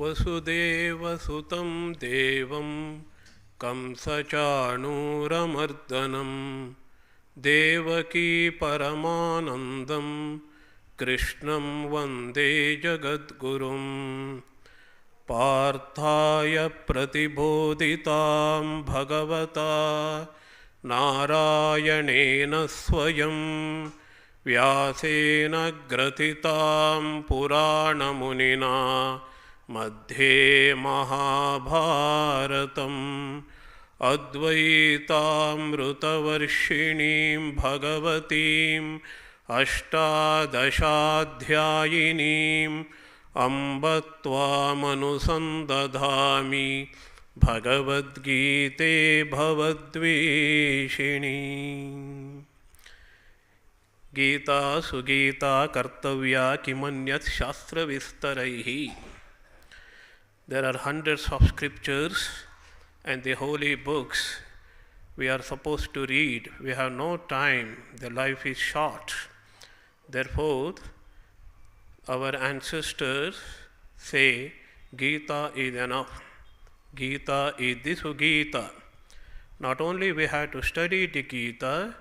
वसुदेवसुतं देवं कंसचाणूरमर्दनं देवकी परमानन्दं कृष्णं वन्दे जगद्गुरुं पार्थाय प्रतिबोधितां भगवता नारायणेन स्वयं व्यासेन ग्रथितां पुराणमुनिना मध्ये महाभारतम् अद्वैतामृतवर्षिणीं भगवतीम् अष्टादशाध्यायिनीम् अम्ब त्वामनुसन्दधामि भगवद्गीते भवद्वेषिणी। गीता सुगीता कर्तव्या किमन्यत् शास्त्रविस्तरैः। There are hundreds of scriptures and the holy books we are supposed to read. We have no time, the life is short. Therefore, our ancestors say Gita is enough. Gita is the Sugita. Not only we have to study the Gita,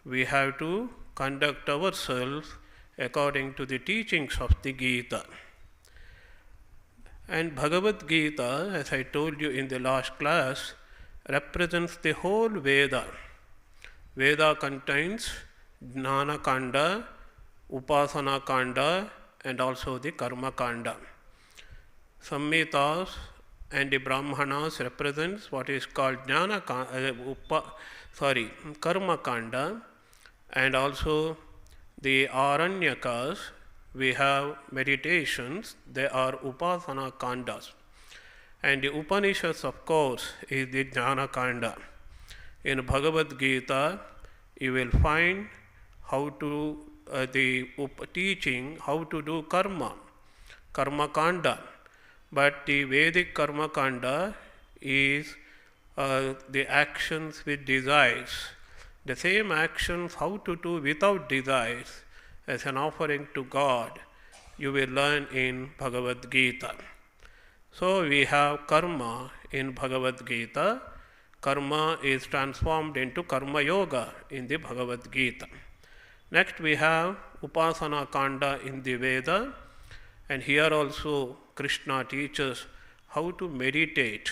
we have to conduct ourselves according to the teachings of the Gita. And Bhagavadgita, as I told you in the last class, represents the whole Veda. Veda contains Jnana Kanda, Upasana Kanda, and also the Karma Kanda. Samhitas and the Brahmanas represents what is called Jnana Karma Kanda, and also the Aranyakas. We have meditations, they are Upasana Kandas. And the Upanishads, of course, is the Jnana Kanda. In Bhagavad Gita, you will find how to, teaching how to do karma, Karma Kanda. But the Vedic Karma Kanda is the actions with desires. The same actions how to do without desires as an offering to God, you will learn in Bhagavad Gita. So we have karma in Bhagavad Gita. Karma is transformed into Karma Yoga in the Bhagavad Gita. Next we have Upasana Kanda in the Veda, and here also Krishna teaches how to meditate.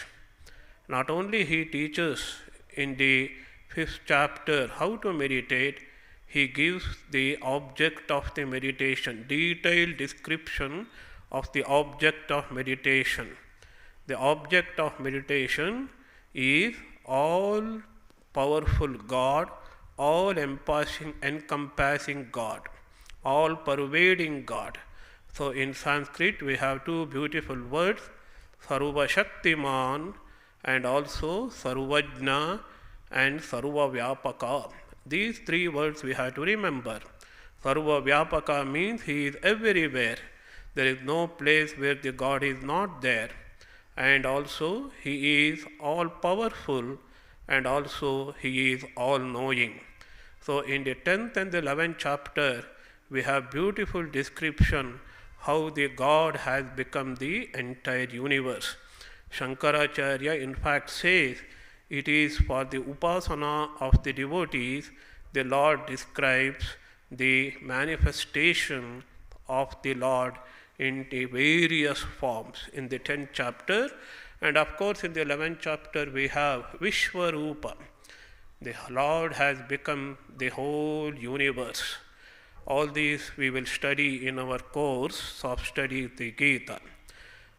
Not only he teaches in the 5th chapter how to meditate, he gives the object of the meditation, detailed description of the object of meditation. The object of meditation is all powerful God, all encompassing God, all pervading God. So in Sanskrit we have two beautiful words, Sarva Shaktiman and also Sarvajna and Sarva Vyapaka. These three words we have to remember. Sarva Vyapaka means he is everywhere. There is no place where the God is not there. And also he is all powerful, and also he is all knowing. So in the 10th and the 11th chapter we have beautiful description how the God has become the entire universe. Shankaracharya in fact says it is for the upasana of the devotees the Lord describes the manifestation of the Lord in the various forms in the 10th chapter. And of course in the 11th chapter we have Vishwarupa. The Lord has become the whole universe. All these we will study in our course of study the Gita.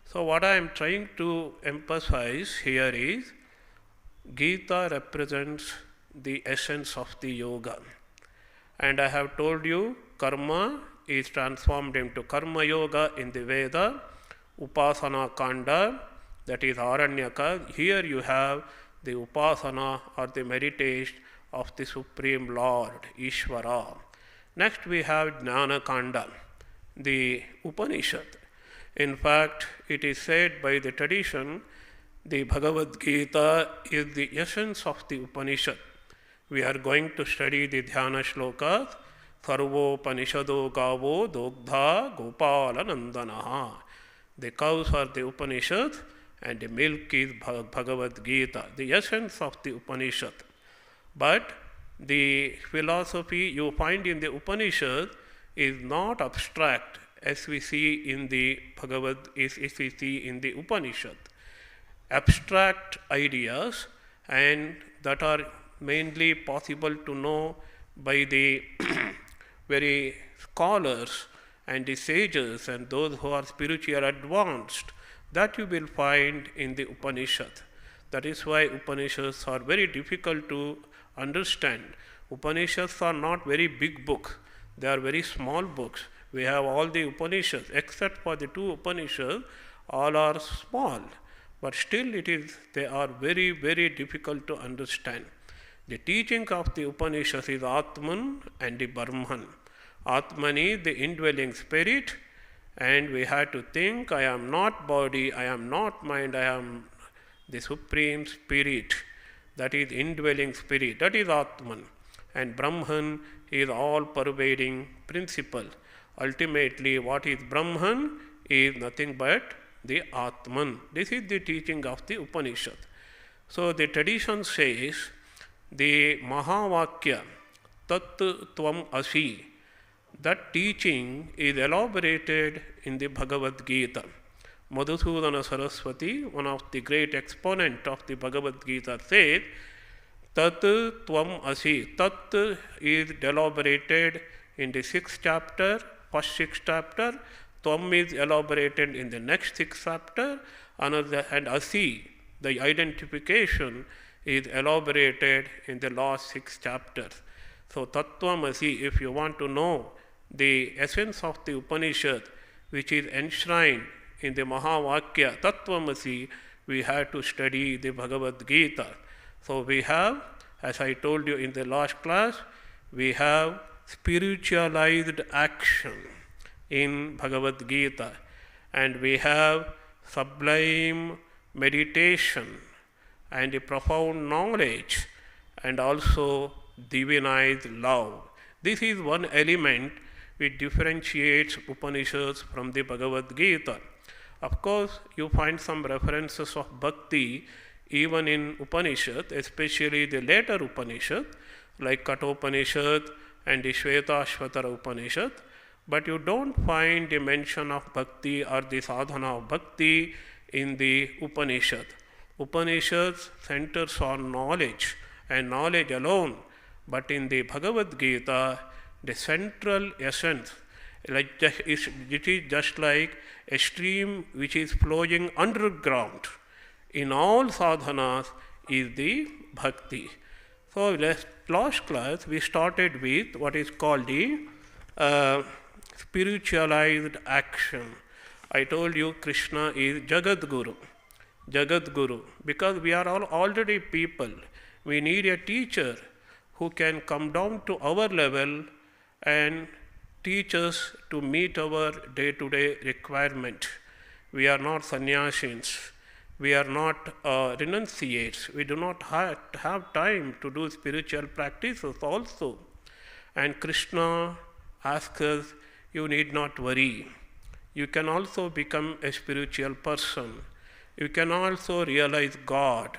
So what I am trying to emphasize here is Gita represents the essence of the yoga. And I have told you karma is transformed into Karma Yoga in the Veda, Upasana Kanda, that is Aranyaka. Here you have the Upasana or the meditation of the Supreme Lord, Ishvara. Next we have Jnana Kanda, the Upanishad. In fact, it is said by the tradition, the Bhagavad Gita is the essence of the Upanishad. We are going to study the Dhyana Shlokas, Sarvopanishado Gavo Dogdha Gopala Nandanaha. The cows are the Upanishads and the milk is Bhagavadgita, the essence of the Upanishad. But the philosophy you find in the Upanishad is not abstract as we see in the as we see in the Upanishad. Abstract ideas, and that are mainly possible to know by the very scholars and the sages and those who are spiritually advanced, that you will find in the Upanishad. That is why Upanishads are very difficult to understand. Upanishads are not very big books, they are very small books. We have all the Upanishads, except for the two Upanishads, all are small, but still they are very, very difficult to understand. The teaching of the Upanishads is Atman and the Brahman. Atman is the indwelling spirit, and we have to think, I am not body, I am not mind, I am the supreme spirit. That is indwelling spirit, that is Atman. And Brahman is all pervading principle. Ultimately, what is Brahman is nothing but the Atman. This is the teaching of the Upanishad. So the tradition says the Mahavakya, Tat Tvam Asi, that teaching is elaborated in the Bhagavad-Gita. Madhusudana Saraswati, one of the great exponents of the Bhagavad-Gita, says, Tat Tvam Asi. Tat is elaborated in the 6th chapter, first 6th chapter. Tvam is elaborated in the next 6th chapter. And Asi, the identification, is elaborated in the last 6 chapters. So Tattvam Asi, if you want to know the essence of the Upanishad, which is enshrined in the Mahavakya, Tattvam Asi, we have to study the Bhagavad Gita. So we have, as I told you in the last class, we have spiritualized action in Bhagavad Gita, and we have sublime meditation and a profound knowledge, and also divinized love. This is one element which differentiates Upanishads from the Bhagavad Gita. Of course, you find some references of bhakti even in Upanishad, especially the later Upanishad, like Kathopanishad and the Shvetashvatara Upanishad, but you don't find the mention of bhakti or the sadhana of bhakti in the Upanishad. Upanishads centers on knowledge and knowledge alone, but in the Bhagavad Gita, the central essence, it is just like a stream which is flowing underground. In all sadhanas is the bhakti. So last class we started with what is called the spiritualized action. I told you Krishna is Jagat Guru. Jagat Guru. Because we are all already people, we need a teacher who can come down to our level and teach us to meet our day-to-day requirement. We are not sannyasins. We are not renunciates. We do not have time to do spiritual practices also. And Krishna asks us, you need not worry. You can also become a spiritual person. You can also realize God.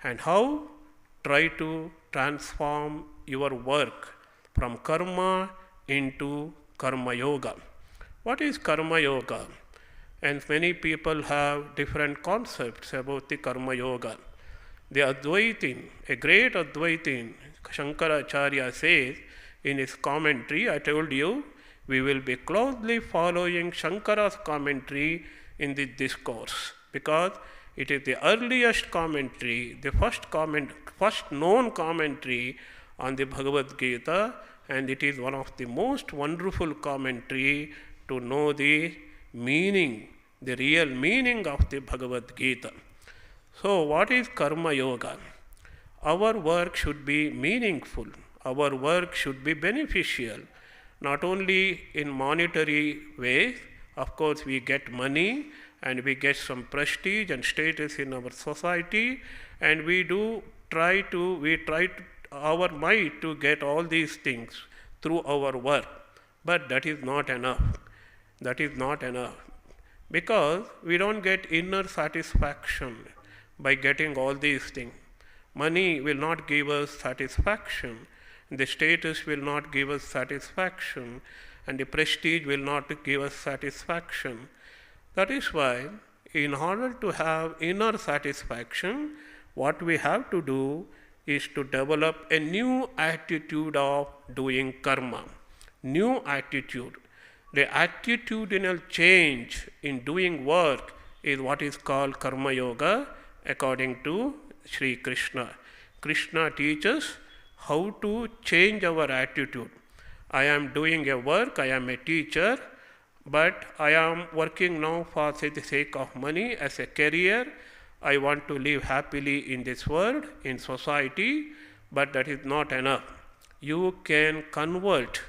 And how? Try to transform your work from karma into karma yoga. What is karma yoga? And many people have different concepts about the karma yoga. The Advaitin, a great Advaitin, Shankaracharya says in his commentary, I told you, we will be closely following Shankara's commentary in the discourse, because it is the earliest commentary, the first known commentary on the Bhagavad Gita, and it is one of the most wonderful commentary to know the meaning, the real meaning of the Bhagavad Gita. So what is karma yoga? Our work should be meaningful. Our work should be beneficial, not only in monetary ways. Of course, we get money and we get some prestige and status in our society, and we try our might to get all these things through our work. But that is not enough. That is not enough. Because we don't get inner satisfaction by getting all these things. Money will not give us satisfaction, the status will not give us satisfaction, and the prestige will not give us satisfaction. That is why, in order to have inner satisfaction, what we have to do is to develop a new attitude of doing karma. New attitude. The attitudinal change in doing work is what is called karma yoga according to Sri Krishna. Krishna teaches how to change our attitude. I am doing a work, I am a teacher, but I am working now for the sake of money as a career. I want to live happily in this world, in society, but that is not enough. You can convert.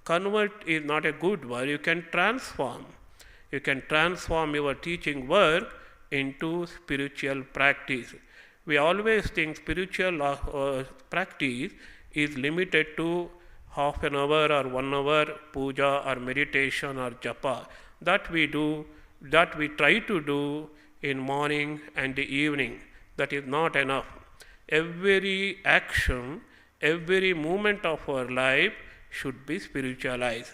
Convert is not a good word, you can transform. You can transform your teaching work into spiritual practice. We always think spiritual practice is limited to half an hour or 1 hour puja or meditation or japa. That we do, that we try to do in morning and the evening. That is not enough. Every action, every moment of our life should be spiritualized.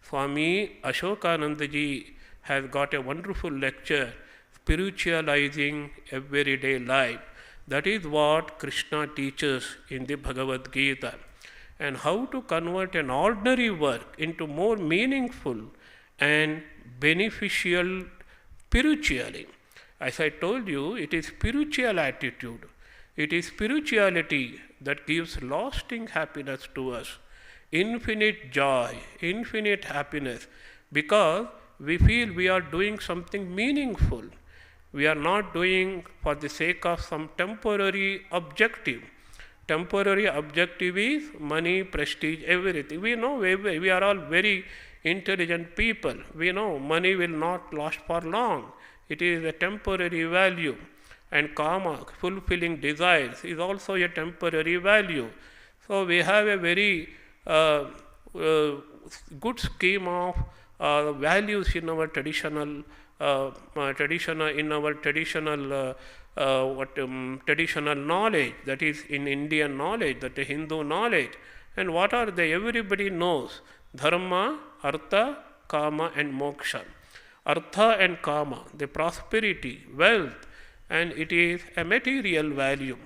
Swami Ashokanandaji has got a wonderful lecture, spiritualizing everyday life. That is what Krishna teaches in the Bhagavadgita. And how to convert an ordinary work into more meaningful and beneficial spiritually. As I told you, it is spiritual attitude. It is spirituality that gives lasting happiness to us, infinite joy, infinite happiness, because we feel we are doing something meaningful. We are not doing for the sake of some temporary objective. Temporary objective is money, prestige, everything. We know we are all very intelligent people. We know money will not last for long. It is a temporary value. And karma, fulfilling desires, is also a temporary value. So we have a very good scheme of values in our traditional traditional knowledge, that is in Indian knowledge, that is Hindu knowledge. And what are they? Everybody knows dharma, artha, kama and moksha. Artha and kama, the prosperity, wealth, and it is a material value.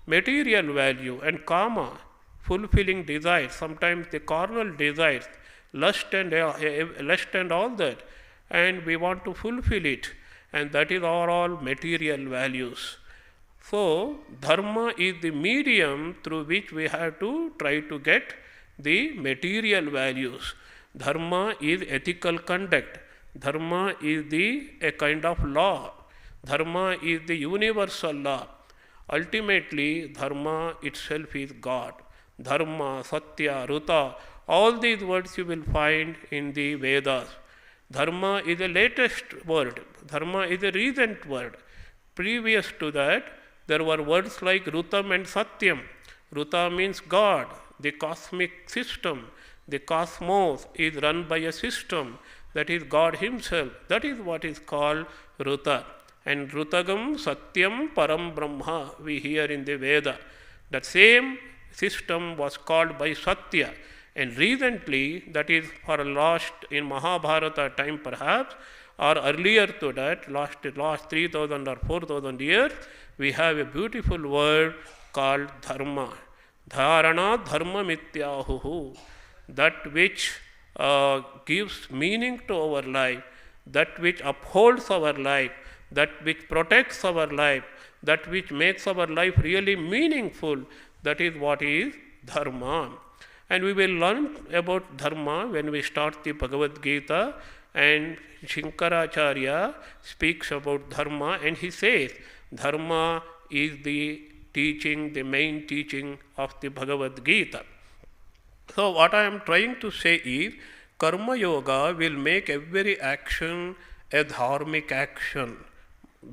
Material value and kama, fulfilling desires, sometimes the carnal desires, lust and all that, and we want to fulfill it, and that is all material values. So, dharma is the medium through which we have to try to get the material values. Dharma is ethical conduct. Dharma is a kind of law. Dharma is the universal law. Ultimately, dharma itself is God. Dharma, Satya, Ruta, all these words you will find in the Vedas. Dharma is the latest word. Dharma is a recent word. Previous to that, there were words like Rutam and Satyam. Ruta means God, the cosmic system. The cosmos is run by a system, that is God Himself. That is what is called Ruta. And Rutagam Satyam Param Brahma, we hear in the Veda. That same system was called by Satya. And recently, that is for last in Mahabharata time perhaps, or earlier to that, last 3000 or 4000 years, we have a beautiful word called dharma. Dharana dharma mityahuhu. That which gives meaning to our life, that which upholds our life, that which protects our life, that which makes our life really meaningful, that is what is dharma. And we will learn about dharma when we start the Bhagavad-Gita, and Shankaracharya speaks about dharma, and he says dharma is the teaching, the main teaching of the Bhagavad-Gita. So what I am trying to say is, karma yoga will make every action a dharmic action.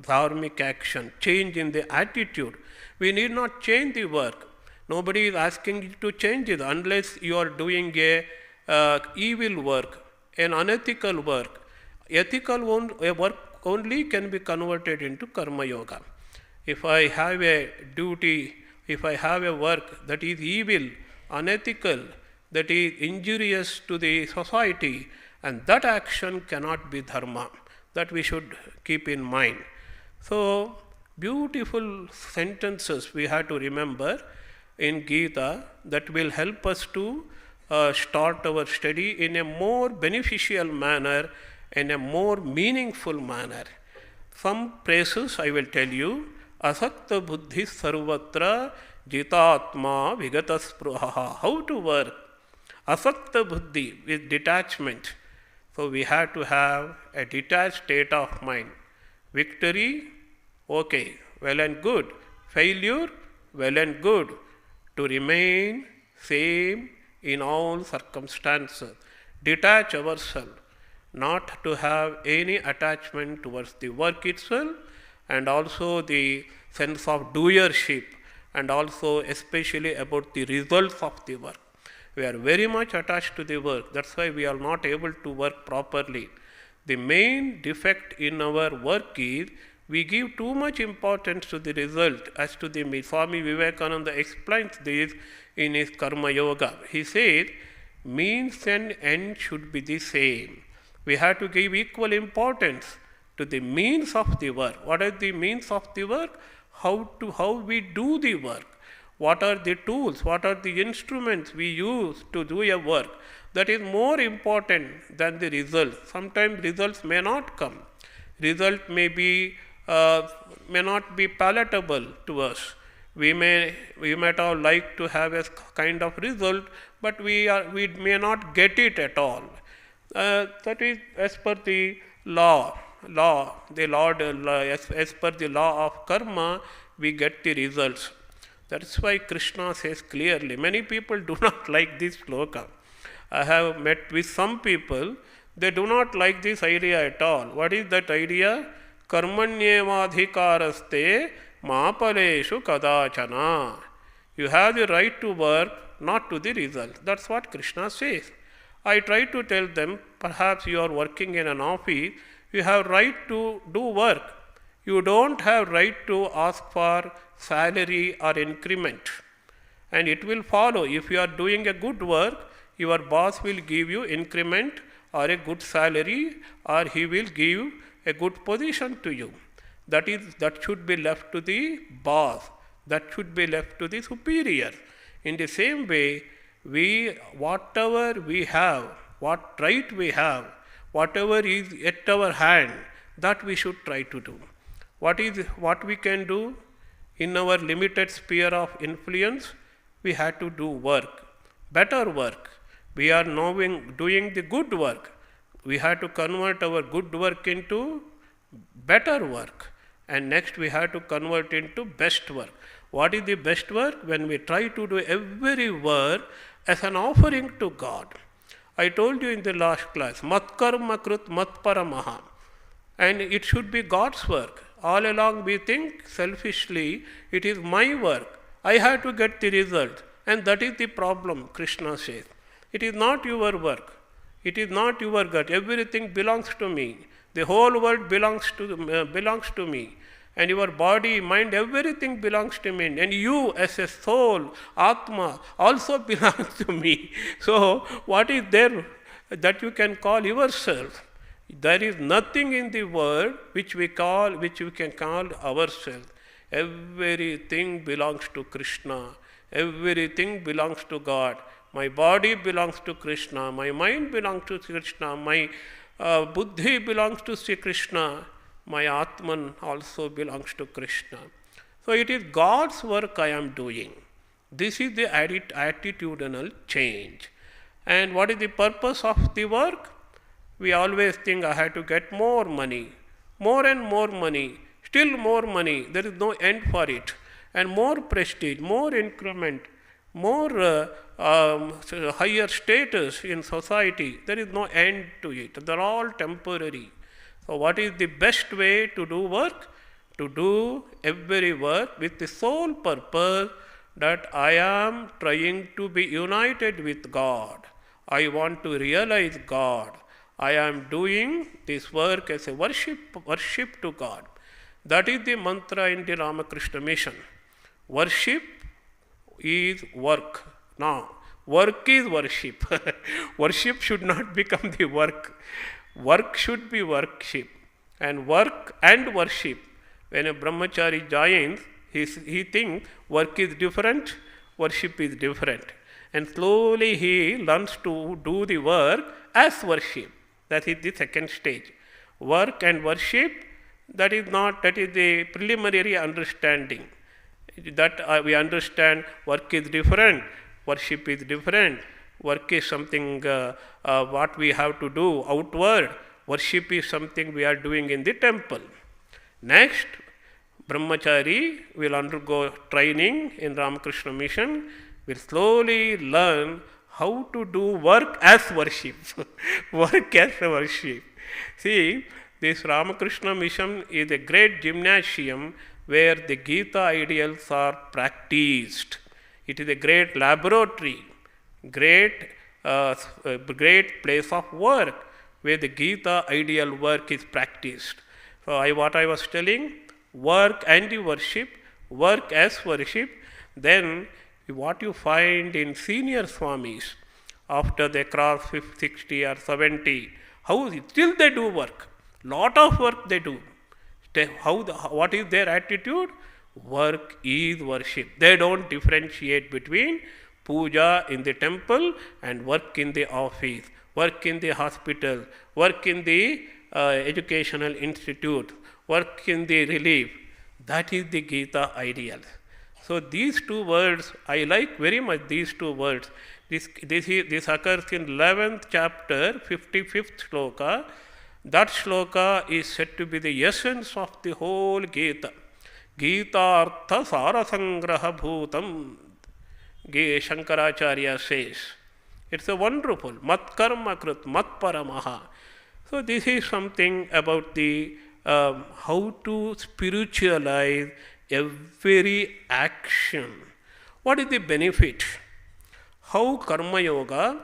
Dharmic action, change in the attitude. We need not change the work. Nobody is asking you to change it unless you are doing a evil work, an unethical work. a work only can be converted into karma yoga. If I have a duty, if I have a work that is evil, unethical, that is injurious to the society, and that action cannot be dharma. That we should keep in mind. So, beautiful sentences we have to remember in Gita that will help us to start our study in a more beneficial manner, in a more meaningful manner. Some phrases I will tell you. Asakta buddhi sarvatra jitatma vigataspruha. How to work? Asakta buddhi with detachment. So we have to have a detached state of mind. Victory, okay, well and good. Failure, well and good. To remain same in all circumstances. Detach ourselves, not to have any attachment towards the work itself, and also the sense of doership, and also especially about the results of the work. We are very much attached to the work. That's why we are not able to work properly. The main defect in our work is we give too much importance to the result. As to the Swami Vivekananda explains this in his Karma Yoga. He says, means and end should be the same. We have to give equal importance to the means of the work. What are the means of the work? How we do the work. What are the tools? What are the instruments we use to do a work? That is more important than the result. Sometimes results may not come. Result may not be palatable to us. We might all like to have a kind of result, but we may not get it at all. That is as per the law. As per the law of karma, we get the results. That's why Krishna says clearly. Many people do not like this sloka. I have met with some people, they do not like this idea at all. What is that idea? Karmanyevadhikaraste mapaleshu kadachana. You have the right to work, not to the result. That's what Krishna says. I try to tell them, perhaps you are working in an office, you have right to do work. You don't have right to ask for salary or increment. And it will follow. If you are doing a good work, your boss will give you increment or a good salary, or he will give a good position to you. That should be left to the boss. That should be left to the superior. In the same way, whatever we have, what right we have, whatever is at our hand, that we should try to do. What we can do in our limited sphere of influence? We have to do work, better work. We are now doing the good work. We have to convert our good work into better work. And next we have to convert into best work. What is the best work? When we try to do every work as an offering to God. I told you in the last class, mat karma krut mat paramaha. And it should be God's work. All along we think selfishly, it is my work. I have to get the result. And that is the problem, Krishna says. It is not your work. It is not your gut. Everything belongs to me. The whole world belongs to me. And your body, mind, everything belongs to me. And you as a soul, Atma, also belongs to me. So what is there that you can call yourself? There is nothing in the world which we can call ourselves. Everything belongs to Krishna. Everything belongs to God. My body belongs to Krishna. My mind belongs to Krishna. My buddhi belongs to Sri Krishna. My Atman also belongs to Krishna. So it is God's work I am doing. This is the attitudinal change. And what is the purpose of the work? We always think I have to get more money, more and more money, still more money. There is no end for it. And more prestige, more increment, more higher status in society. There is no end to it. They are all temporary. So what is the best way to do work? To do every work with the sole purpose that I am trying to be united with God. I want to realize God. I am doing this work as a worship to God. That is the mantra in the Ramakrishna mission. Worship is work. Now, work is worship. Worship should not become the work. Work should be worship. And work and worship. When a brahmachari joins, he thinks work is different, worship is different. And slowly he learns to do the work as worship. That is the second stage. Work and worship, that is the preliminary understanding. That we understand work is different, worship is different. Work is something what we have to do outward. Worship is something we are doing in the temple. Next, brahmachari will undergo training in Ramakrishna mission, will slowly learn how to do work as worship. Work as worship. See, this Ramakrishna mission is a great gymnasium where the Gita ideals are practiced. It is a great laboratory, great place of work where the Gita ideal work is practiced. So what I was telling, work and the worship, work as worship, then what you find in senior Swamis after they cross 50, 60 or 70, still they do work. Lot of work they do. What is their attitude? Work is worship. They don't differentiate between puja in the temple and work in the office, work in the hospital, work in the educational institute, work in the relief. That is the Gita ideal. So these two words, I like very much these two words. This occurs in 11th chapter, 55th shloka. That shloka is said to be the essence of the whole Gita. Gita artha sarasangraha bhutam, Shankaracharya says. It's a wonderful, mat karma krit, mat paramaha. So this is something about the how to spiritualize every action. What is the benefit? How karma yoga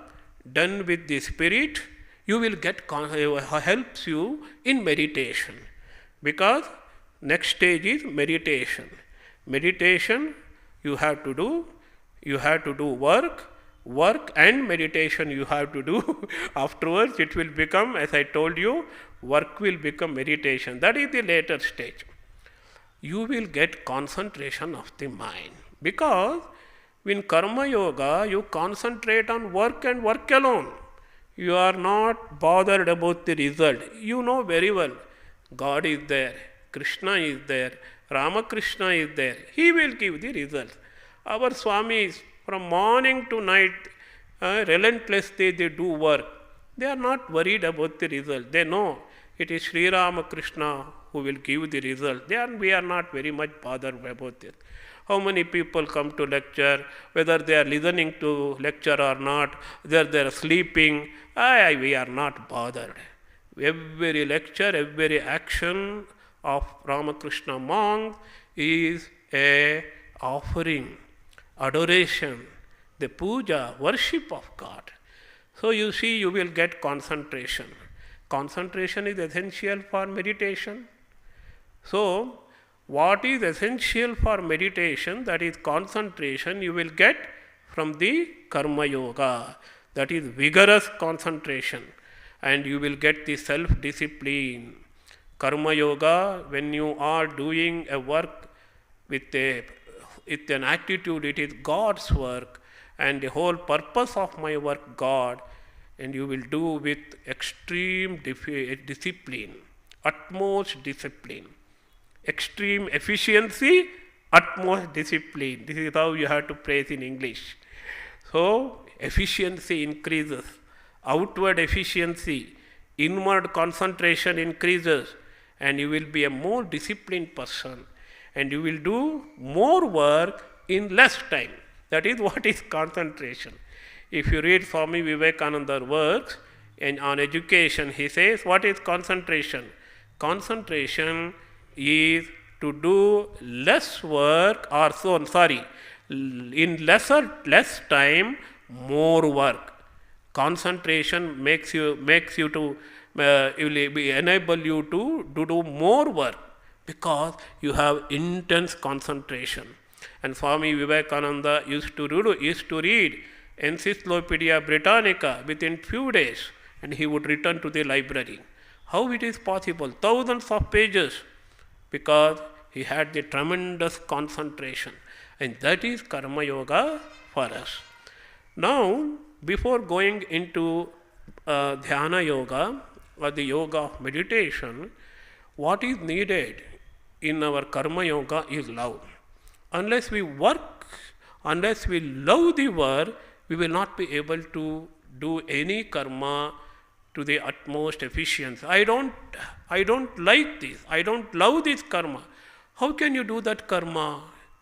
done with the spirit, you will get helps you in meditation. Because next stage is meditation. Meditation you have to do work and meditation you have to do. Afterwards it will become, as I told you, work will become meditation. That is the later stage. You will get concentration of the mind. Because in karma yoga, you concentrate on work and work alone. You are not bothered about the result. You know very well, God is there, Krishna is there, Ramakrishna is there. He will give the result. Our Swamis, from morning to night, relentlessly they do work. They are not worried about the result. They know it is Sri Ramakrishna who will give the result. We are not very much bothered about it. How many people come to lecture, whether they are listening to lecture or not, whether they are sleeping, we are not bothered. Every lecture, every action of Ramakrishna monk is a offering, adoration, the puja, worship of God. So you see, you will get concentration. Concentration is essential for meditation. So, what is essential for meditation, that is concentration, you will get from the karma yoga. That is vigorous concentration. And you will get the self-discipline. Karma yoga, when you are doing a work with an attitude, it is God's work, and the whole purpose of my work, God, and you will do with extreme discipline, utmost discipline. Extreme efficiency, utmost discipline. This is how you have to praise in English. So, efficiency increases, outward efficiency, inward concentration increases, and you will be a more disciplined person, and you will do more work in less time. That is what is concentration. If you read Swami Vivekananda's works on education, he says, what is concentration? Concentration is to do less work in less time, more work. concentration makes you to enable you to do more work, because you have intense concentration. And Swami Vivekananda used to read Encyclopedia Britannica within few days, and he would return to the library. How it is possible? Thousands of pages, because he had the tremendous concentration. And that is Karma Yoga for us. Now, before going into Dhyana Yoga or the yoga of meditation, what is needed in our Karma Yoga is love. Unless we work, unless we love the work, we will not be able to do any karma to the utmost efficiency. I don't like this. I don't love this karma. How can you do that karma?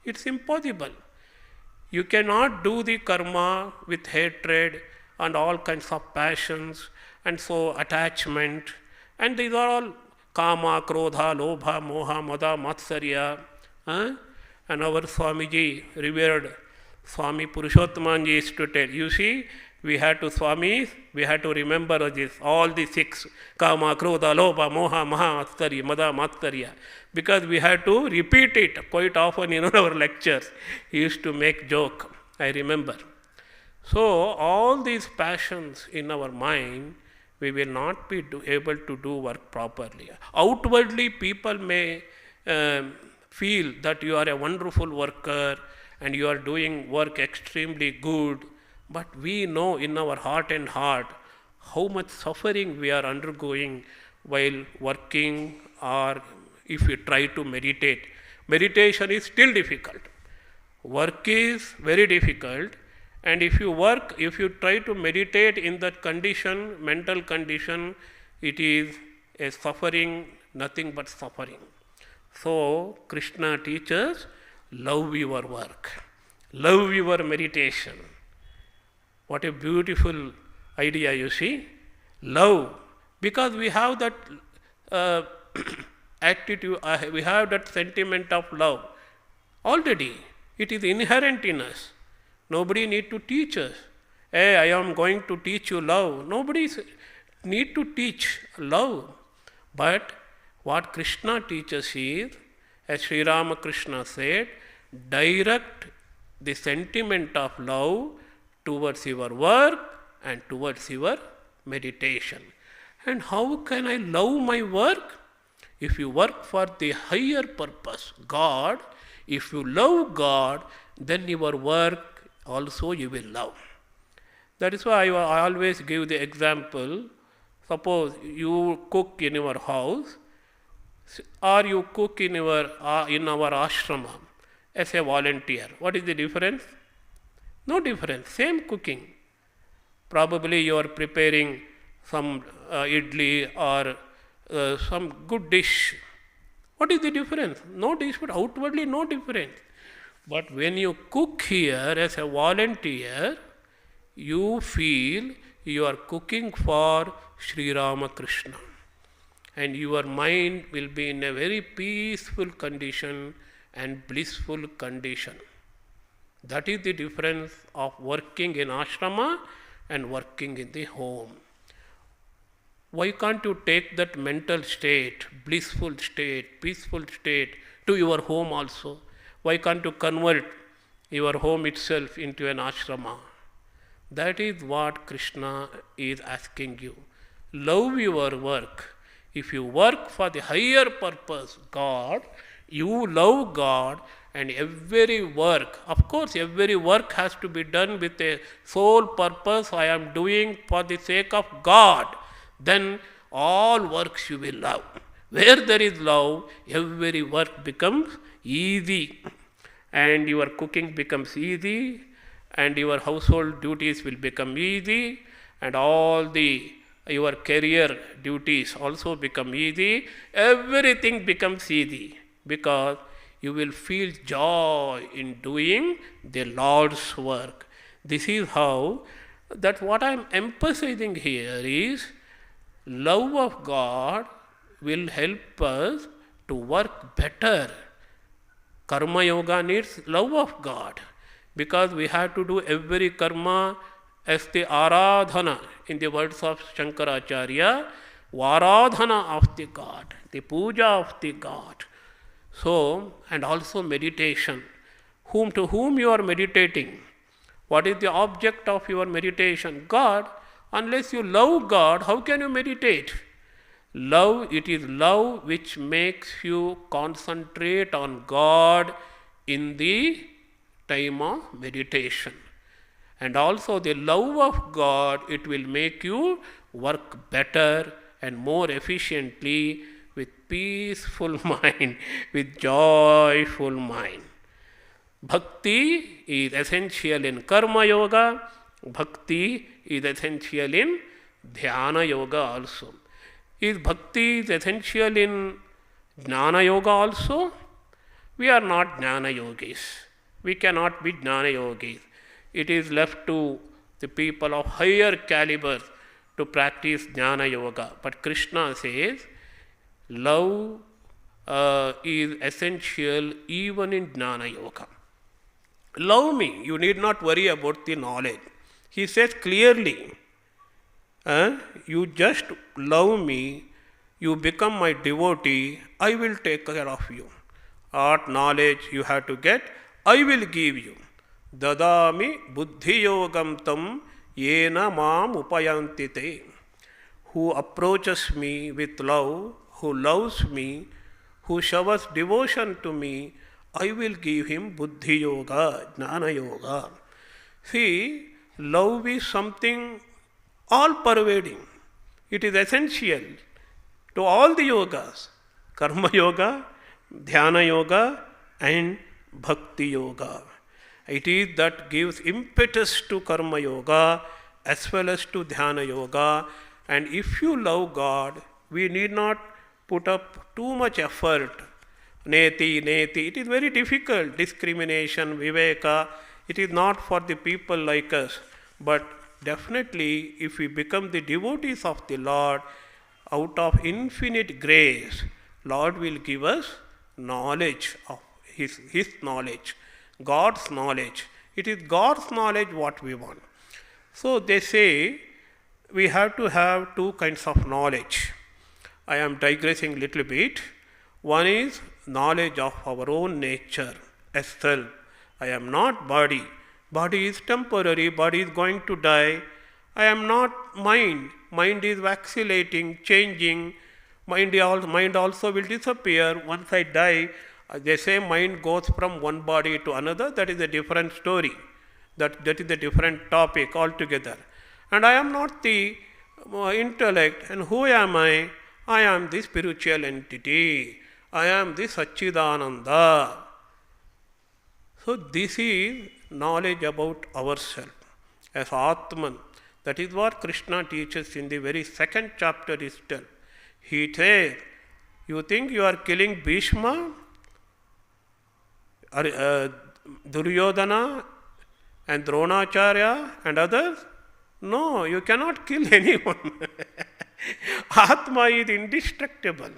It's impossible. You cannot do the karma with hatred and all kinds of passions and so attachment. And these are all kama, krodha, lobha, moha, mada, matsarya. And our Swamiji, revered Swami Purushottamji, used to tell, you see, we had to remember this, all the 6, kama, krodha, lobha, moha, maha, matsarya, mada, matsarya, because we had to repeat it quite often in our lectures. He used to make joke, I remember. So, all these passions in our mind, we will not be able to do work properly. Outwardly, people may feel that you are a wonderful worker and you are doing work extremely good, but we know in our heart and heart how much suffering we are undergoing while working, or if we try to meditate. Meditation is still difficult. Work is very difficult, and if you try to meditate in that condition, mental condition, it is a suffering, nothing but suffering. So, Krishna teaches, love your work, love your meditation. What a beautiful idea, you see. Love, because we have that attitude, we have that sentiment of love already. It is inherent in us. Nobody need to teach us. Hey, I am going to teach you love. Nobody need to teach love. But what Krishna teaches is, as Sri Ramakrishna said, direct the sentiment of love towards your work and towards your meditation. And how can I love my work? If you work for the higher purpose, God, if you love God, then your work also you will love. That is why I always give the example. Suppose you cook in your house, or you cook in our ashrama as a volunteer. What is the difference? No difference, same cooking. Probably you are preparing some idli or some good dish. What is the difference? No dish, but outwardly no difference. But when you cook here as a volunteer, you feel you are cooking for Sri Ramakrishna. And your mind will be in a very peaceful condition and blissful condition. That is the difference of working in ashrama and working in the home. Why can't you take that mental state, blissful state, peaceful state to your home also? Why can't you convert your home itself into an ashrama? That is what Krishna is asking you. Love your work. If you work for the higher purpose, God, you love God, and every work, of course, every work has to be done with a sole purpose. I am doing for the sake of God. Then all works you will love. Where there is love, every work becomes easy, and your cooking becomes easy, and your household duties will become easy, and all your career duties also become easy. Everything becomes easy, because you will feel joy in doing the Lord's work. This is how, that what I am emphasizing here is, love of God will help us to work better. Karma Yoga needs love of God, because we have to do every karma as the Aradhana, in the words of Shankaracharya, Varadhana of the God, the puja of the God. So, and also meditation. To whom you are meditating? What is the object of your meditation? God. Unless you love God, how can you meditate? Love, it is love which makes you concentrate on God in the time of meditation. And also the love of God, it will make you work better and more efficiently with peaceful mind, with joyful mind. Bhakti is essential in Karma Yoga. Bhakti is essential in Dhyana Yoga also. Is Bhakti is essential in Jnana Yoga also? We are not Jnana Yogis. We cannot be Jnana Yogis. It is left to the people of higher caliber to practice Jnana Yoga. But Krishna says, love is essential even in Jnana Yoga. Love me, you need not worry about the knowledge. He says clearly, you just love me, you become my devotee, I will take care of you. What knowledge you have to get, I will give you. Dadami buddhi yogam tam yena mam upayanti te. Who approaches me with love, who loves me, who showers devotion to me, I will give him buddhi yoga, jnana yoga. See, love is something all pervading. It is essential to all the yogas. Karma yoga, dhyana yoga and bhakti yoga. It is that gives impetus to karma yoga as well as to dhyana yoga. And if you love God, we need not put up too much effort. Neti, neti, it is very difficult. Discrimination, viveka, it is not for the people like us. But definitely, if we become the devotees of the Lord, out of infinite grace, Lord will give us knowledge of His knowledge, God's knowledge. It is God's knowledge what we want. So they say we have to have two kinds of knowledge. I am digressing a little bit. One is knowledge of our own nature as self. I am not body. Body is temporary. Body is going to die. I am not mind. Mind is vacillating, changing. Mind also will disappear once I die. They say mind goes from one body to another. That is a different story. That is a different topic altogether. And I am not the intellect. And who am I? I am the spiritual entity. I am the Satchidananda. So this is knowledge about ourselves as Atman. That is what Krishna teaches in the very second chapter itself. He says, you think you are killing Bhishma, Duryodhana and Dronacharya and others? No, you cannot kill anyone. Atma is indestructible.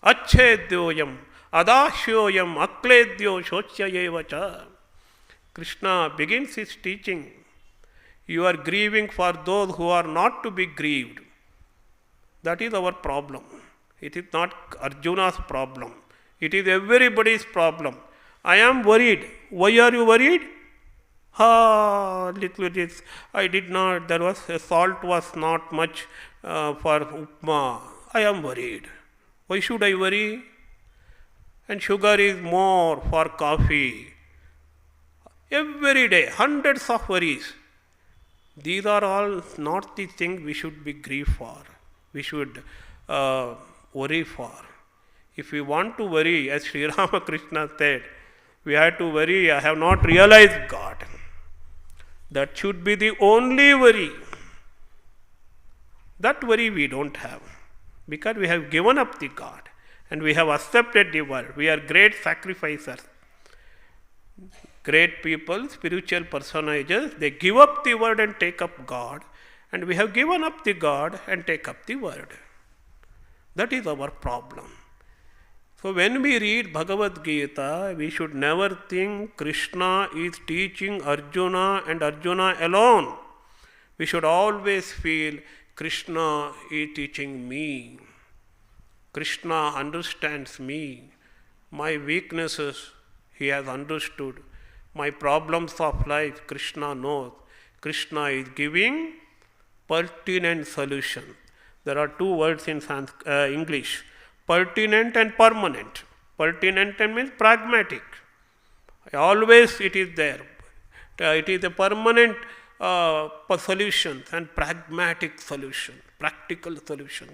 Achedyoyam, adashyoyam, akledyo, shochyayevacha. Krishna begins his teaching. You are grieving for those who are not to be grieved. That is our problem. It is not Arjuna's problem. It is everybody's problem. I am worried. Why are you worried? Little bit. I did not. Salt was not much for upma. I am worried. Why should I worry? And sugar is more for coffee. Every day, hundreds of worries. These are all not the things we should be grieved for. We should worry for. If we want to worry, as Sri Ramakrishna said, we have to worry, I have not realized God. That should be the only worry. That worry we don't have. Because we have given up the God. And we have accepted the world. We are great sacrificers. Great people, spiritual personages, they give up the word and take up God. And we have given up the God and take up the word. That is our problem. So when we read Bhagavadgita, we should never think Krishna is teaching Arjuna and Arjuna alone. We should always feel Krishna is teaching me. Krishna understands me. My weaknesses he has understood. My problems of life Krishna knows. Krishna is giving pertinent solution. There are two words in English, pertinent and permanent. Pertinent means pragmatic. Always it is there. It is a permanent solution and pragmatic solution, practical solution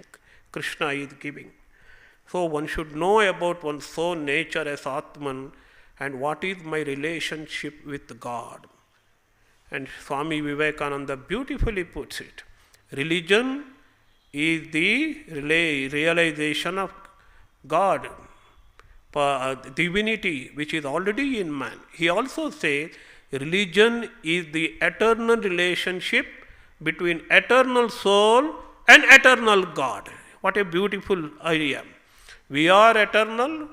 Krishna is giving. So one should know about one's own nature as Atman and what is my relationship with God. And Swami Vivekananda beautifully puts it. Religion is the realization of God, divinity which is already in man. He also says religion is the eternal relationship between eternal soul and eternal God. What a beautiful idea. We are eternal,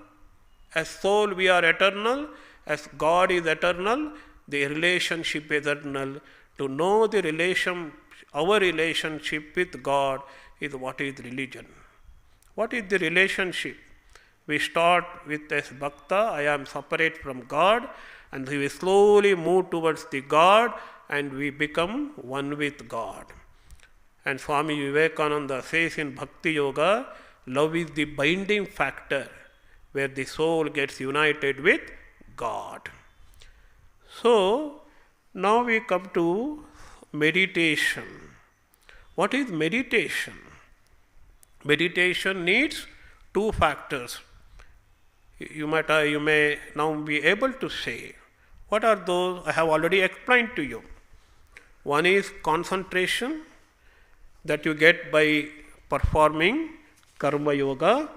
as soul we are eternal, as God is eternal, the relationship is eternal. To know the our relationship with God is what is religion. What is the relationship? We start with as Bhakta, I am separate from God, and we slowly move towards the God and we become one with God. And Swami Vivekananda says in Bhakti Yoga, love is the binding factor where the soul gets united with God. So, now we come to meditation. What is meditation? Meditation needs two factors. You may now be able to say, what are those? I have already explained to you. One is concentration that you get by performing karma yoga,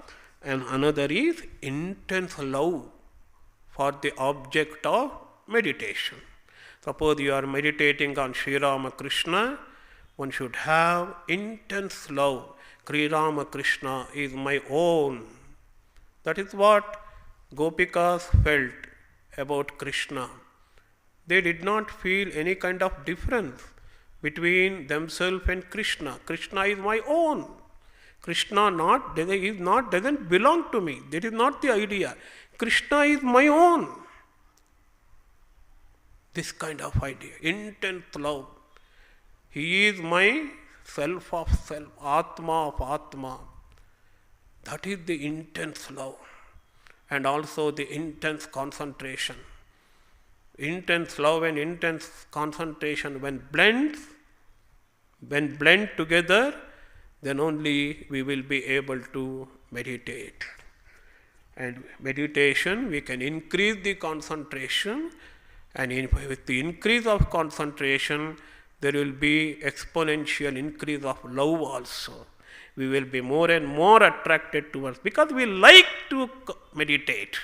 and another is intense love for the object of meditation. Suppose you are meditating on Sri Ramakrishna, one should have intense love. Sri Ramakrishna is my own. That is what Gopikas felt about Krishna. They did not feel any kind of difference between themselves and Krishna. Krishna is my own. Krishna doesn't belong to me. That is not the idea. Krishna is my own. This kind of idea, intense love. He is my self of self, Atma of Atma. That is the intense love. And also the intense concentration. Intense love and intense concentration when blend together, then only we will be able to meditate. And meditation, we can increase the concentration, and with the increase of concentration, there will be exponential increase of love also. We will be more and more attracted towards, because we like to meditate.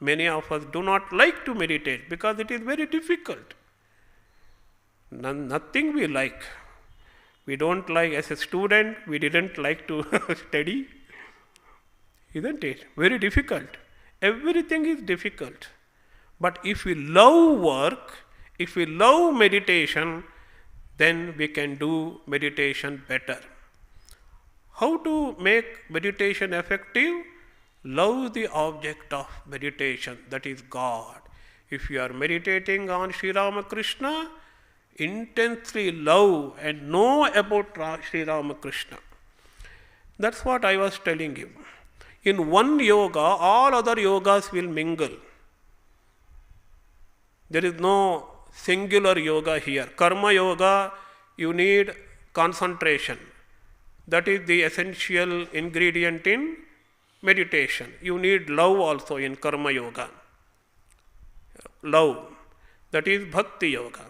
Many of us do not like to meditate because it is very difficult. Nothing we like. We don't like, as a student, we didn't like to study. Isn't it? Very difficult. Everything is difficult. But if we love work, if we love meditation, then we can do meditation better. How to make meditation effective? Love the object of meditation, that is God. If you are meditating on Sri Ramakrishna, intensely love and know about Sri Ramakrishna. That's what I was telling you. In one yoga, all other yogas will mingle. There is no singular yoga here. Karma yoga, you need concentration. That is the essential ingredient in meditation. You need love also in karma yoga. Love. That is bhakti yoga.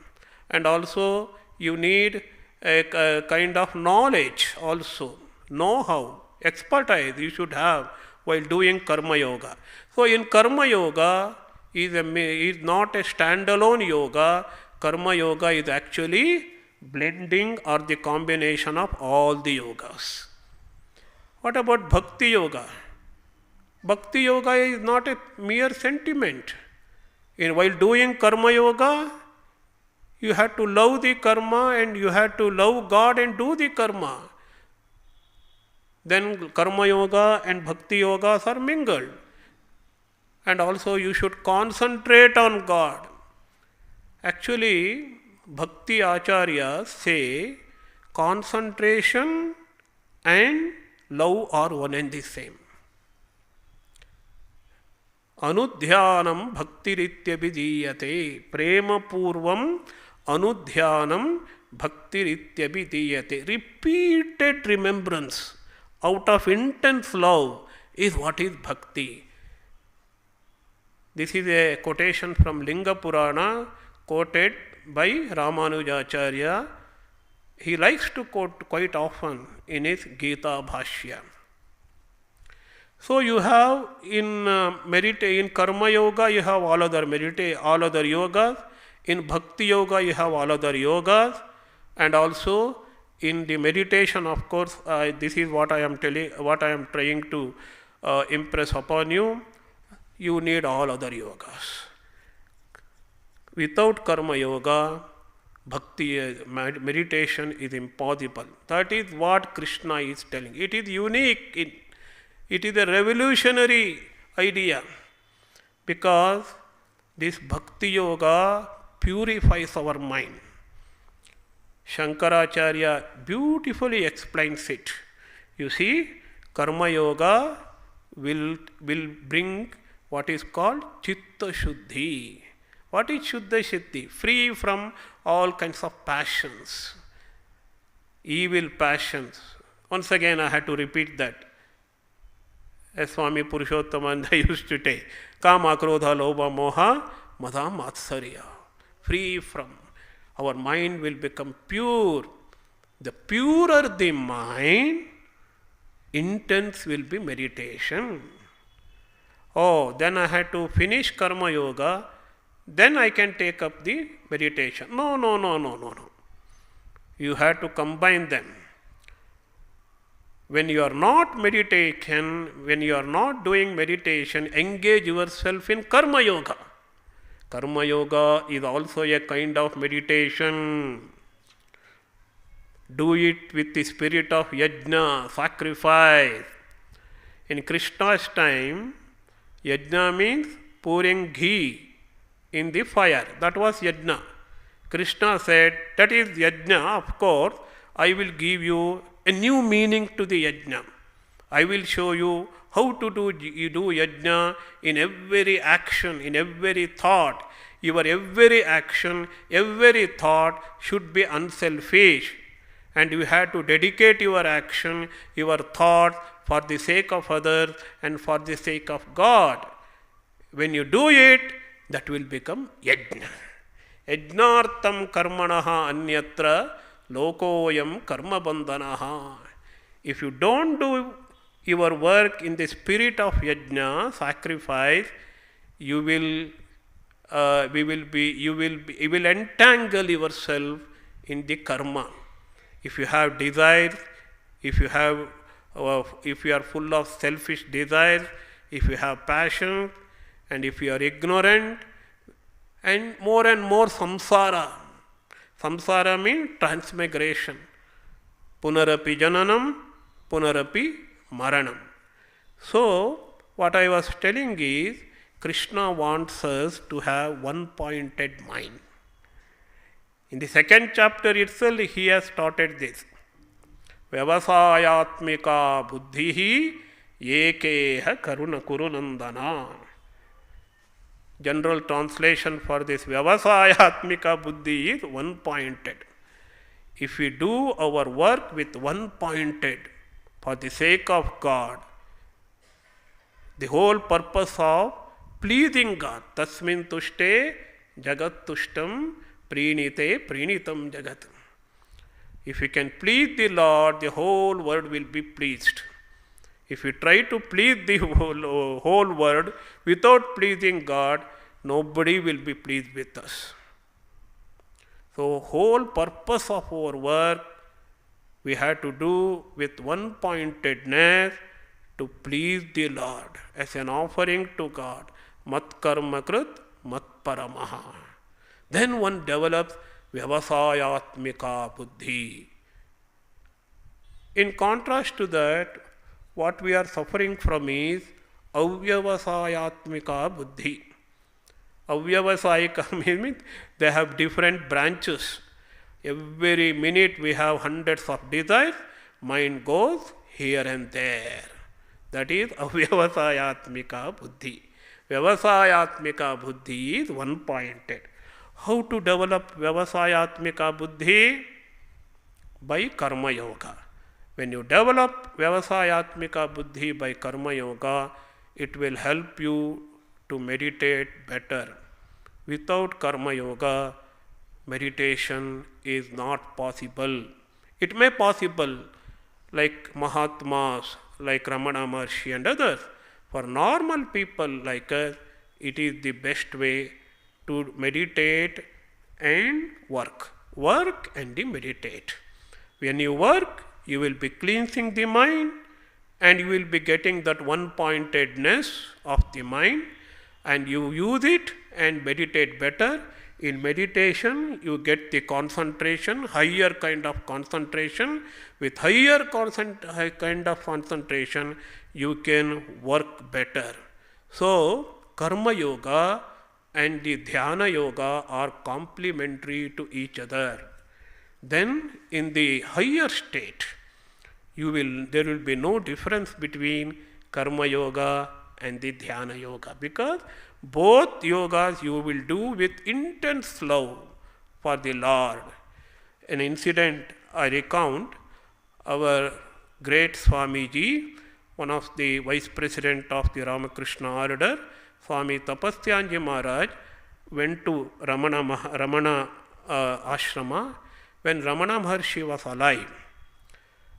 And also you need a kind of knowledge also. Know-how, expertise you should have while doing karma yoga. So in karma yoga is not a standalone yoga. Karma yoga is actually blending or the combination of all the yogas. What about bhakti yoga? Bhakti yoga is not a mere sentiment. While doing karma yoga, You have to love the karma and you have to love God and do the karma. Then karma yoga and bhakti yogas are mingled. And also you should concentrate on God. Actually, bhakti acharyas say concentration and love are one and the same. Anudhyanam bhaktirithyabhidiyate. Prema purvam anudhyanam bhaktirithyabhidiyate. Repeated remembrance out of intense love is what is bhakti. This is a quotation from Linga Purana quoted by Ramanujacharya. He likes to quote quite often in his Gita Bhashya. So you have in karma yoga you have all other yogas. In bhakti yoga you have all other yogas, and also in the meditation, of course, this is what I am trying to impress upon you. You need all other yogas. Without karma yoga, bhakti meditation is impossible. That is what Krishna is telling. It is unique. It is a revolutionary idea, because this bhakti yoga purifies our mind. Shankaracharya beautifully explains it. You see, karma yoga will bring what is called chitta shuddhi. What is shuddha shuddhi? Free from all kinds of passions, evil passions. Once again I had to repeat that. As Swami Purushottamananda used to say, Kama, Krodha, Lobha, Moha, Mada, Matsarya. Free from. Our mind will become pure. The purer the mind, intense will be meditation. Oh, then I had to finish karma yoga, then I can take up the meditation. No. You have to combine them. When you are not when you are not doing meditation, engage yourself in karma yoga. Karma yoga is also a kind of meditation. Do it with the spirit of yajna, sacrifice. In Krishna's time, yajna means pouring ghee in the fire. That was yajna. Krishna said, that is yajna, of course, I will give you a new meaning to the yajna. I will show you how to do yajna in every action, in every thought. Your every action, every thought should be unselfish. And you have to dedicate your action, your thought for the sake of others and for the sake of God. When you do it, that will become yajna. Yajnartam karmanaha anyatra lokoyam karma bandhanaha. If you don't do your work in the spirit of yajna, sacrifice, you will entangle yourself in the karma. If you have desires, if you are full of selfish desires, if you have passion, and if you are ignorant, and more samsara. Samsara means transmigration. Punarapi jananam, punarapi maranam. So, what I was telling is, Krishna wants us to have one-pointed mind. In the second chapter itself, he has started this. Vyavasayatmika buddhihi yekeha karuna kurunandana. General translation for this Vyavasayatmika buddhi is one-pointed. If we do our work with one-pointed for the sake of God, the whole purpose of pleasing God, tasmin tushte jagat tushtam prinite prinitam jagat. If we can please the Lord, the whole world will be pleased. If we try to please the whole world without pleasing God, nobody will be pleased with us. So, whole purpose of our work we have to do with one-pointedness to please the Lord as an offering to God. Mat karma krit, mat paramaha. Then one develops vyavasayatmika buddhi. In contrast to that, what we are suffering from is avyavasayatmika buddhi. Avyavasayika means they have different branches. Every minute we have hundreds of desires, mind goes here and there. That is avyavasayatmika buddhi. Vyavasayatmika buddhi is one-pointed. How to develop vyavasayatmika buddhi? By karma yoga. When you develop vyavasayatmika buddhi by karma yoga, it will help you to meditate better. Without karma yoga, meditation is not possible. It may possible like Mahatmas, like Ramana Maharshi and others. For normal people like us, it is the best way to meditate and work. Work and meditate. When you work, you will be cleansing the mind and you will be getting that one-pointedness of the mind, and you use it and meditate better. In meditation, you get the concentration, higher kind of concentration. With higher kind of concentration, you can work better. So, karma yoga and the dhyana yoga are complementary to each other. Then, in the higher state, there will be no difference between karma yoga and the dhyana yoga, because both yogas you will do with intense love for the Lord. An incident I recount, our great Swamiji, one of the vice president of the Ramakrishna order, Swami Tapasyanji Maharaj, went to Ramana ashrama when Ramana Maharshi was alive.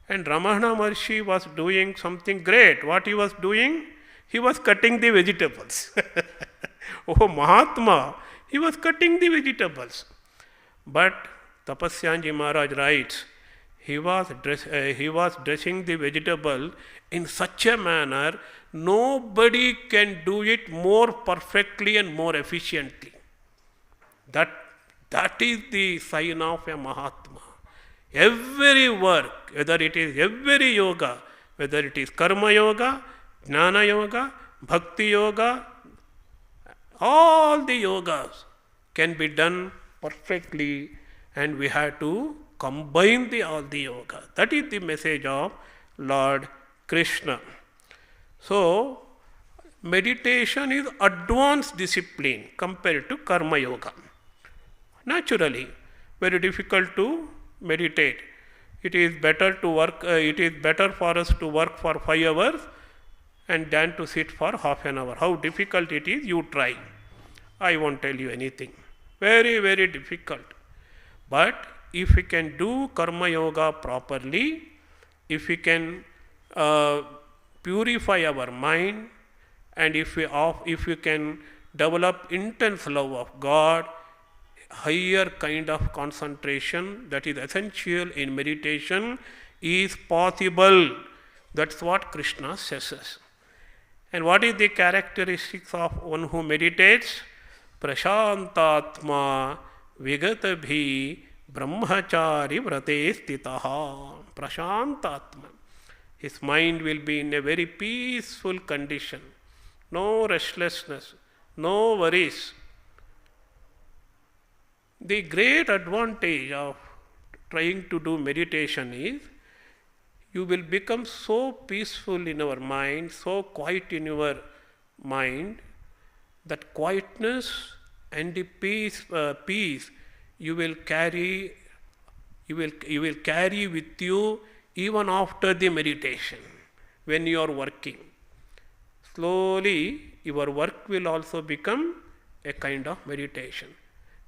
And Ramana Maharshi was doing something great. What he was doing? He was cutting the vegetables. Oh, Mahatma, he was cutting the vegetables. But Tapasyanji Maharaj writes, he was dressing the vegetable in such a manner, nobody can do it more perfectly and more efficiently. That is the sign of a Mahatma. Every work, whether it is every yoga, whether it is karma yoga, jnana yoga, bhakti yoga, all the yogas can be done perfectly, and we have to combine all the yoga. That is the message of Lord Krishna. So, meditation is advanced discipline compared to karma yoga. Naturally, very difficult to meditate. It is better to work. It is better for us to work for 5 hours and than to sit for half an hour. How difficult it is, you try. I won't tell you anything. Very, very difficult. But if we can do karma yoga properly, if we can purify our mind, and if we can develop intense love of God, higher kind of concentration that is essential in meditation is possible. That's what Krishna says us. And what is the characteristics of one who meditates? Prashantatma vigatabhi brahmachari vrate stitaha. Prashantatma. His mind will be in a very peaceful condition. No restlessness, no worries. The great advantage of trying to do meditation is you will become so peaceful in your mind, so quiet in your mind, that quietness and the peace you will carry with you even after the meditation when you are working. Slowly your work will also become a kind of meditation,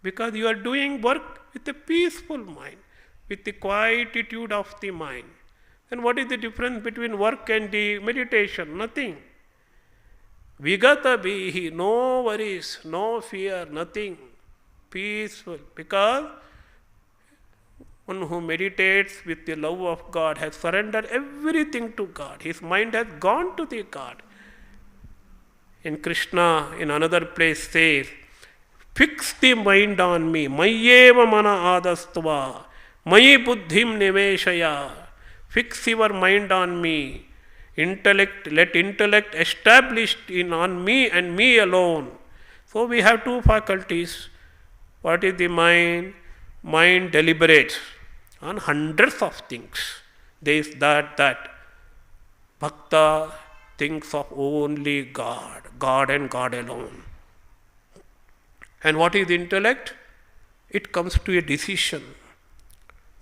because you are doing work with a peaceful mind, with the quietude of the mind. Then what is the difference between work and the meditation? Nothing. Vigata bihi, no worries, no fear, nothing. Peaceful. Because one who meditates with the love of God has surrendered everything to God. His mind has gone to the God. In Krishna, in another place says, Fix the mind on me. Mayeva mana adastva. Mayi buddhim niveshaya. Fix your mind on me. Intellect, let intellect established in on me and me alone. So we have two faculties. What is the mind? Mind deliberates on hundreds of things. This, that. Bhakta thinks of only God, God and God alone. And what is intellect? It comes to a decision,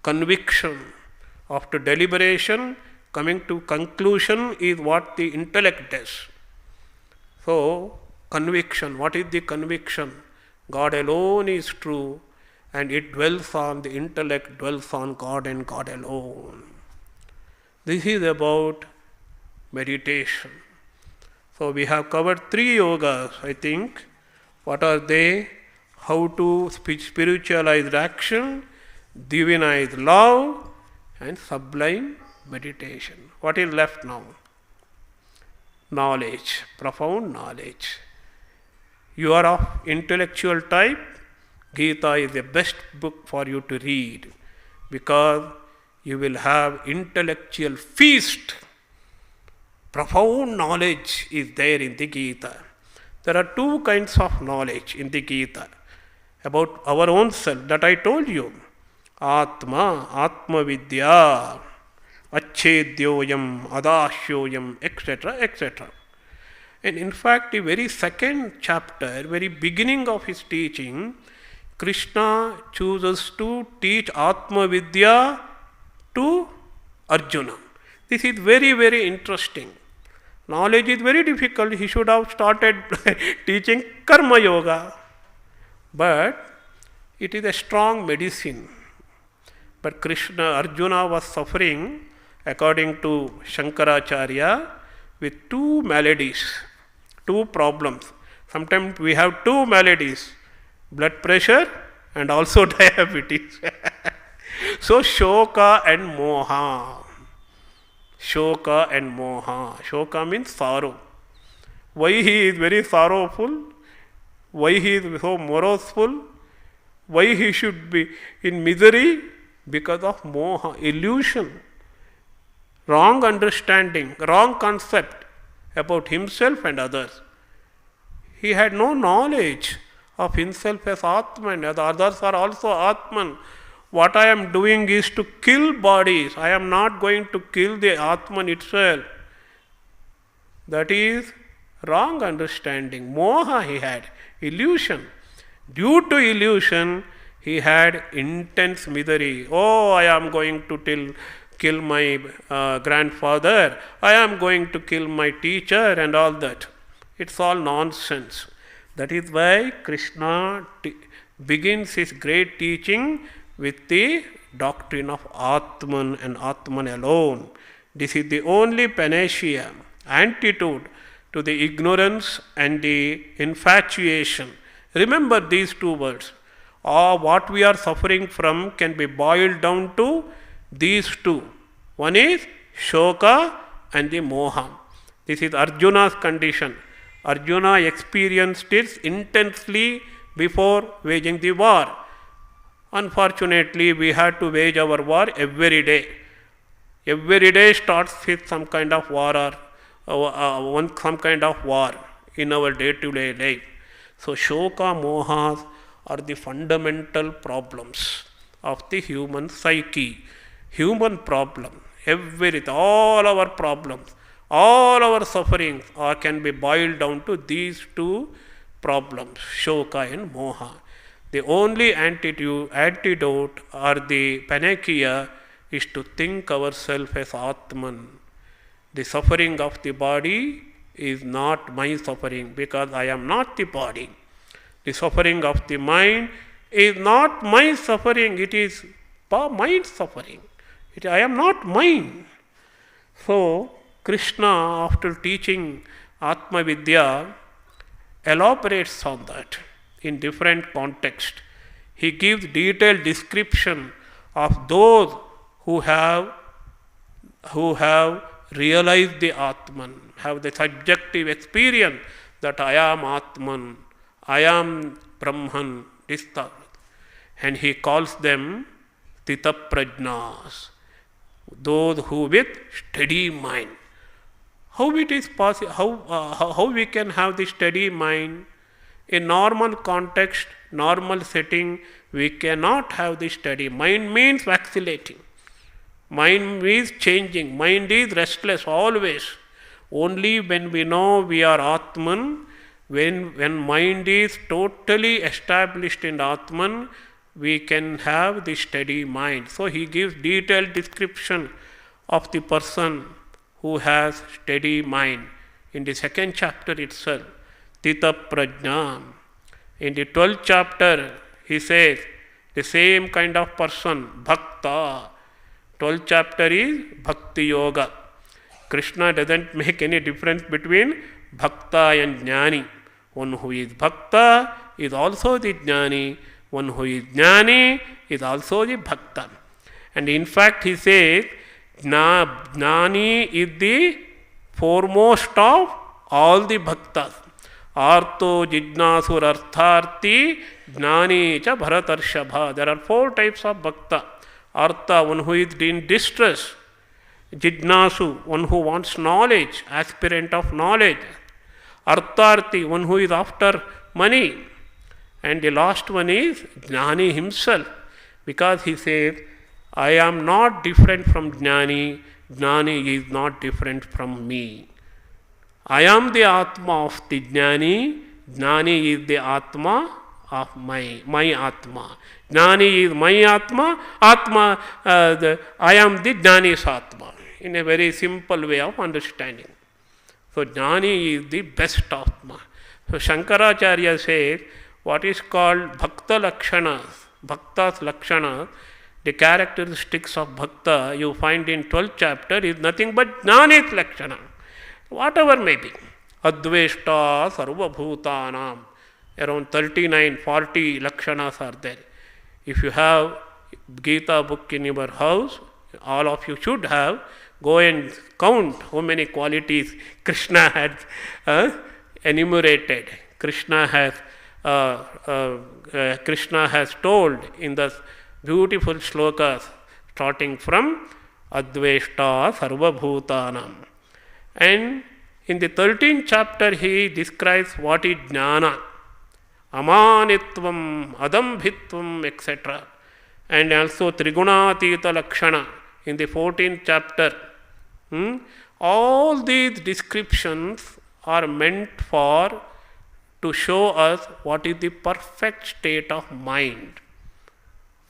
conviction. After deliberation, coming to conclusion is what the intellect does. So, conviction. What is the conviction? God alone is true, and it dwells on, the intellect dwells on God and God alone. This is about meditation. So we have covered 3 yogas, I think. What are they? How to spiritualize action, divinize love, and sublime meditation. What is left now? Knowledge, profound knowledge. You are of intellectual type, Gita is the best book for you to read, because you will have intellectual feast. Profound knowledge is there in the Gita. There are 2 kinds of knowledge in the Gita about our own self that I told you. Atma, Atma Vidya, Achedyoyam, Adashyoyam, etc., etc. And in fact, the very second chapter, very beginning of his teaching, Krishna chooses to teach Atma Vidya to Arjuna. This is very, very interesting. Knowledge is very difficult. He should have started teaching Karma Yoga. But it is a strong medicine. But Arjuna was suffering, according to Shankaracharya, with 2 maladies, 2 problems. Sometimes we have 2 maladies, blood pressure and also diabetes. So Shoka and Moha. Shoka and Moha. Shoka means sorrow. Why he is very sorrowful? Why he is so moroseful? Why he should be in misery? Because of Moha, illusion, wrong understanding, wrong concept about himself and others. He had no knowledge of himself as Atman, as others are also Atman. What I am doing is to kill bodies. I am not going to kill the Atman itself. That is wrong understanding. Moha he had, illusion. Due to illusion, he had intense misery. Oh, I am going to kill my grandfather. I am going to kill my teacher and all that. It's all nonsense. That is why Krishna begins his great teaching with the doctrine of Atman and Atman alone. This is the only panacea, antidote to the ignorance and the infatuation. Remember these 2 words. What we are suffering from can be boiled down to these 2. One is Shoka and the Moha. This is Arjuna's condition. Arjuna experienced it intensely before waging the war. Unfortunately, we had to wage our war every day. Every day starts with some kind of war or some kind of war in our day-to-day life. So, Shoka, Mohas are the fundamental problems of the human psyche, human problem. All our problems, all our sufferings can be boiled down to these 2 problems, Shoka and Moha. The only antidote or the panacea is to think ourselves as Atman. The suffering of the body is not my suffering, because I am not the body. The suffering of the mind is not my suffering, it is mind suffering. I am not mine. So, Krishna, after teaching Atma Vidya, elaborates on that in different contexts. He gives detailed description of those who have realized the Atman, have the subjective experience that I am Atman, I am Brahman, this thought. And he calls them Tita Prajnas, those who with steady mind. How it is possible? How we can have the steady mind? In normal context, normal setting, we cannot have the steady mind. Means vacillating. Mind is changing. Mind is restless always. Only when we know we are Atman, when mind is totally established in Atman, we can have the steady mind. So he gives detailed description of the person who has steady mind in the 2nd chapter itself, Tita Prajna. In the 12th chapter, he says the same kind of person, Bhakta. 12th chapter is Bhakti Yoga. Krishna doesn't make any difference between Bhakta and Jnani. One who is Bhakta is also the Jnani. One who is Jnani is also the Bhakta. And in fact, he says, Jnani is the foremost of all the Bhaktas. Arto Jijnasur Artharti Jnani cha Bharatarshabha. There are 4 types of Bhakta. Artha, one who is in distress. Jijnasu, one who wants knowledge, aspirant of knowledge. Artharti, one who is after money. And the last one is Jnani himself. Because he says, I am not different from Jnani. Jnani is not different from me. I am the Atma of the Jnani. Jnani is the Atma of my Atma. Jnani is my Atma. I am the Jnani's Atma. In a very simple way of understanding. So Jnani is the best Atma. So Shankaracharya says, what is called Bhakta Lakshanas, Bhakta's Lakshanas, the characteristics of Bhakta you find in 12th chapter is nothing but Jnani's Lakshana. Whatever may be. Adveshta Sarva Bhutanam. Around 39-40 Lakshanas are there. If you have Gita book in your house, all of you should have, go and count how many qualities Krishna has enumerated. Krishna has told in the beautiful shlokas starting from Adveshta Sarva Bhutanam. And in the 13th chapter he describes what is Jnana. Amanitvam, Adambhitvam, etc. And also Trigunatita Lakshana in the 14th chapter. All these descriptions are meant to show us what is the perfect state of mind.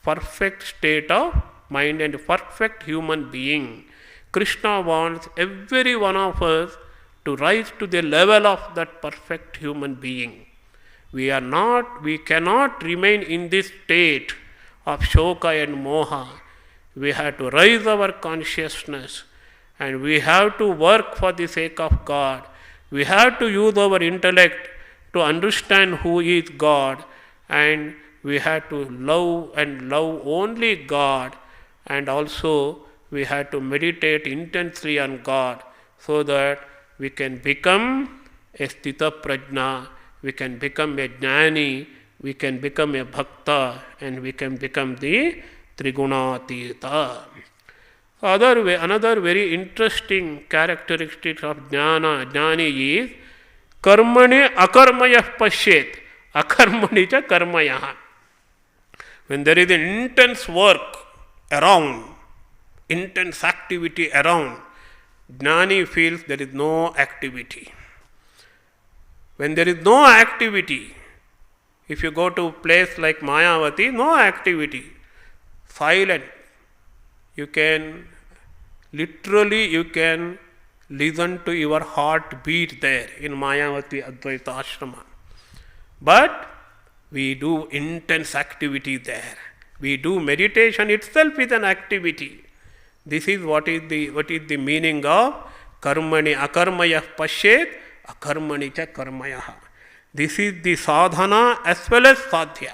Perfect state of mind and perfect human being. Krishna wants every one of us to rise to the level of that perfect human being. We cannot remain in this state of shoka and moha. We have to raise our consciousness and we have to work for the sake of God. We have to use our intellect to understand who is God, and we have to love only God, and also we have to meditate intensely on God so that we can become a Sthita Prajna, we can become a Jnani, we can become a Bhakta, and we can become the Trigunatita. Another very interesting characteristic of Jnani is Karmane akarmayah pashyet. Akarmani cha karmayah. When there is an intense work around, intense activity around, Jnani feels there is no activity. When there is no activity, if you go to a place like Mayavati, no activity, silent. You can listen to your heart beat there in Mayavati Advaita Ashrama. But we do intense activity there. We do meditation itself is an activity. This is what is the meaning of karmani akarmayah pashyet akarmani cha karmayah. This is the sadhana as well as sadhya.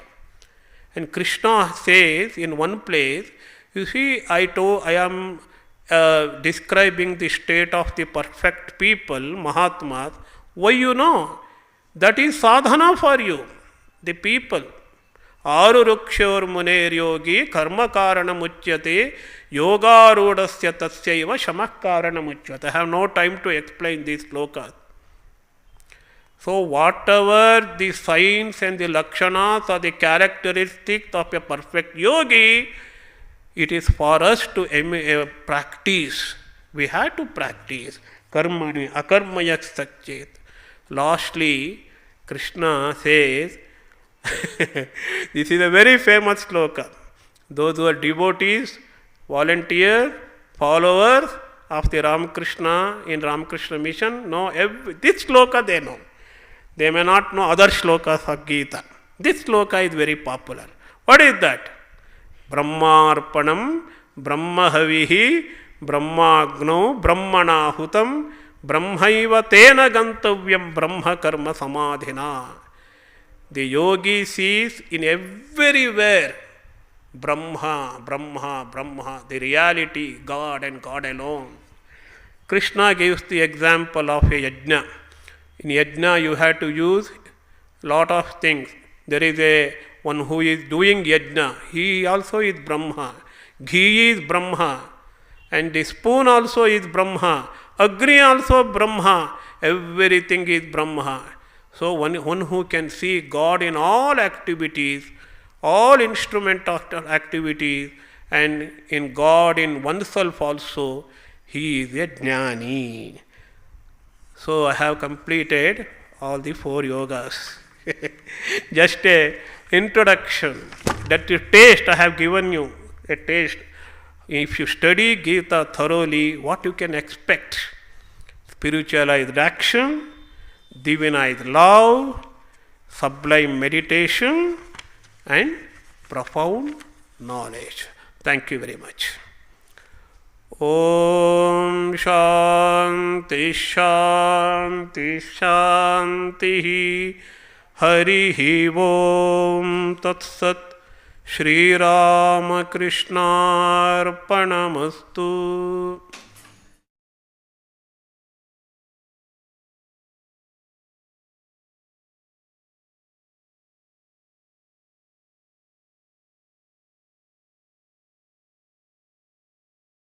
And Krishna says in one place, you see, I am describing the state of the perfect people, Mahatmas. Why you know? That is sadhana for you. the people. Arurukshor muner yogi karma karana muchyate yoga rodasya tasyaiva shamak karana muchyate. I have no time to explain these slokas. So whatever the signs and the lakshanas or the characteristics of a perfect yogi, it is for us to practice. We have to practice. Karmani akarmayak satchet. Lastly, Krishna says, this is a very famous sloka. Those who are devotees, volunteers, followers of the Ramakrishna in Ramakrishna mission know this sloka they know. They may not know other slokas of Gita. This sloka is very popular. What is that? Brahmarpanam, Brahmahavihi, Brahmagno, Brahmanahutam, Brahmaiva tena gantavyam Brahma karma samadhina. The yogi sees in everywhere Brahma, Brahma, Brahma, the reality, God and God alone. Krishna gives the example of a yajna. In yajna you have to use lot of things. There is one who is doing yajna. He also is Brahma. Ghee is Brahma. And the spoon also is Brahma. Agni also Brahma. Everything is Brahma. So one who can see God in all activities, all instrument of activities, and in God in oneself also, he is a jnani. So I have completed all the 4 yogas. Just a introduction. That taste I have given you, a taste. If you study Gita thoroughly, what you can expect? Spiritualized action, divinized love, sublime meditation, and profound knowledge. Thank you very much. Om Shanti Shanti Shanti Harihi Om Tat Sat Shri Ramakrishna Arpanamastu.